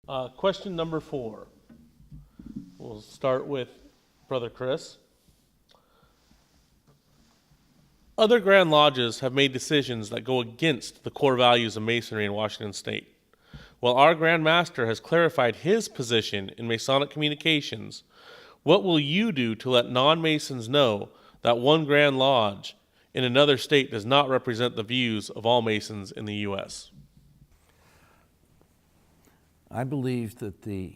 Question number 4. We'll start with Brother Chris. Other Grand Lodges have made decisions that go against the core values of Masonry in Washington State. While our Grand Master has clarified his position in Masonic communications, what will you do to let non-Masons know that one Grand Lodge in another state does not represent the views of all Masons in the U.S.? I believe that the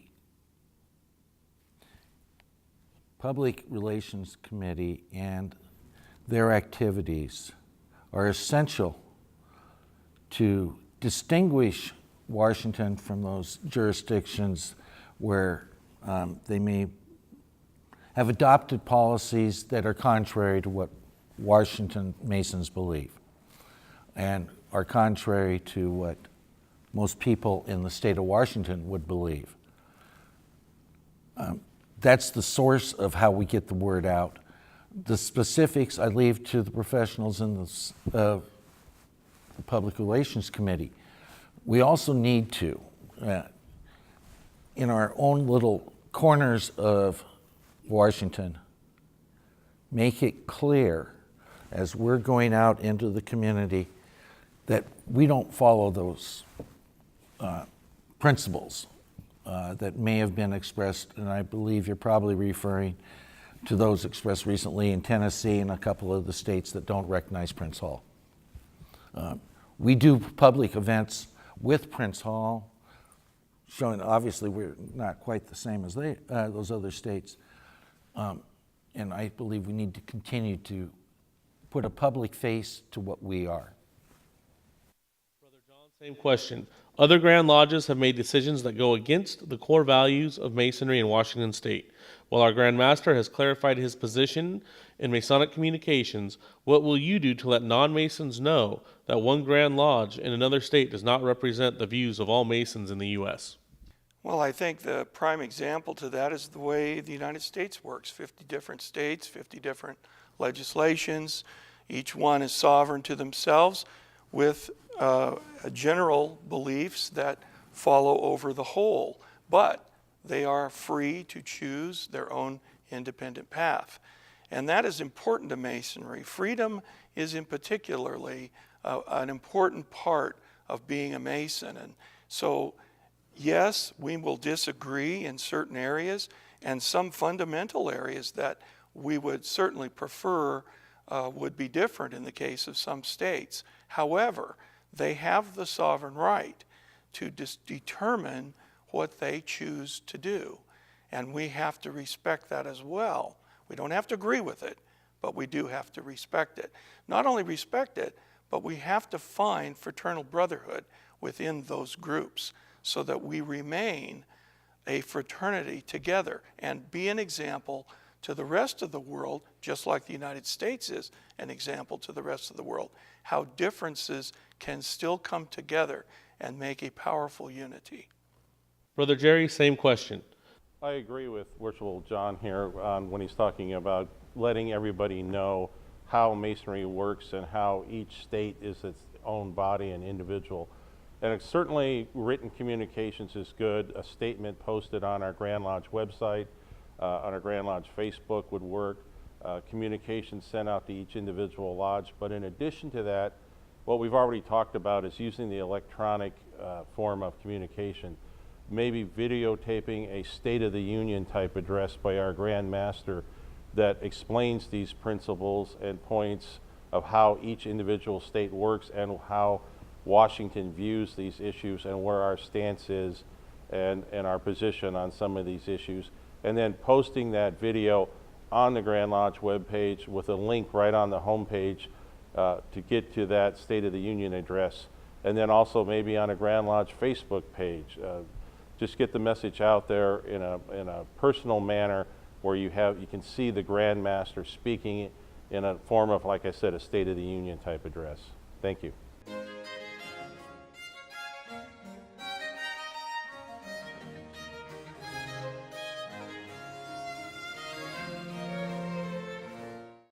Public Relations Committee and their activities are essential to distinguish Washington from those jurisdictions where they may have adopted policies that are contrary to what Washington Masons believe and are contrary to what most people in the state of Washington would believe. That's the source of how we get the word out. The specifics I leave to the professionals in the Public Relations Committee. We also need to, in our own little corners of Washington, make it clear as we're going out into the community that we don't follow those principles that may have been expressed, and I believe you're probably referring to those expressed recently in Tennessee and a couple of the states that don't recognize Prince Hall. We do public events with Prince Hall, showing obviously we're not quite the same as those other states. And I believe we need to continue to put a public face to what we are. Brother John, same question. Other Grand Lodges have made decisions that go against the core values of Masonry in Washington State. While our Grand Master has clarified his position in Masonic communications, what will you do to let non-Masons know that one Grand Lodge in another state does not represent the views of all Masons in the U.S.? Well, I think the prime example to that is the way the United States works. 50 different states, 50 different legislations. Each one is sovereign to themselves with general beliefs that follow over the whole. But they are free to choose their own independent path. And that is important to Masonry. Freedom is in particularly an important part of being a Mason. And so, yes, we will disagree in certain areas and some fundamental areas that we would certainly prefer would be different in the case of some states. However, they have the sovereign right to determine what they choose to do. And we have to respect that as well. We don't have to agree with it, but we do have to respect it. Not only respect it, but we have to find fraternal brotherhood within those groups so that we remain a fraternity together and be an example to the rest of the world, just like the United States is an example to the rest of the world, how differences can still come together and make a powerful unity. Brother Jerry, same question. I agree with Worshipful John here when he's talking about letting everybody know how Masonry works and how each state is its own body and individual. And it's certainly written communications is good. A statement posted on our Grand Lodge website, on our Grand Lodge Facebook would work. Communications sent out to each individual lodge. But in addition to that, what we've already talked about is using the electronic form of communication. Maybe videotaping a State of the Union type address by our Grand Master that explains these principles and points of how each individual state works and how Washington views these issues and where our stance is and our position on some of these issues. And then posting that video on the Grand Lodge webpage with a link right on the homepage to get to that State of the Union address. And then also maybe on a Grand Lodge Facebook page. Just get the message out there in a personal manner where you can see the Grand Master speaking in a form of, like I said, a State of the Union type address. Thank you.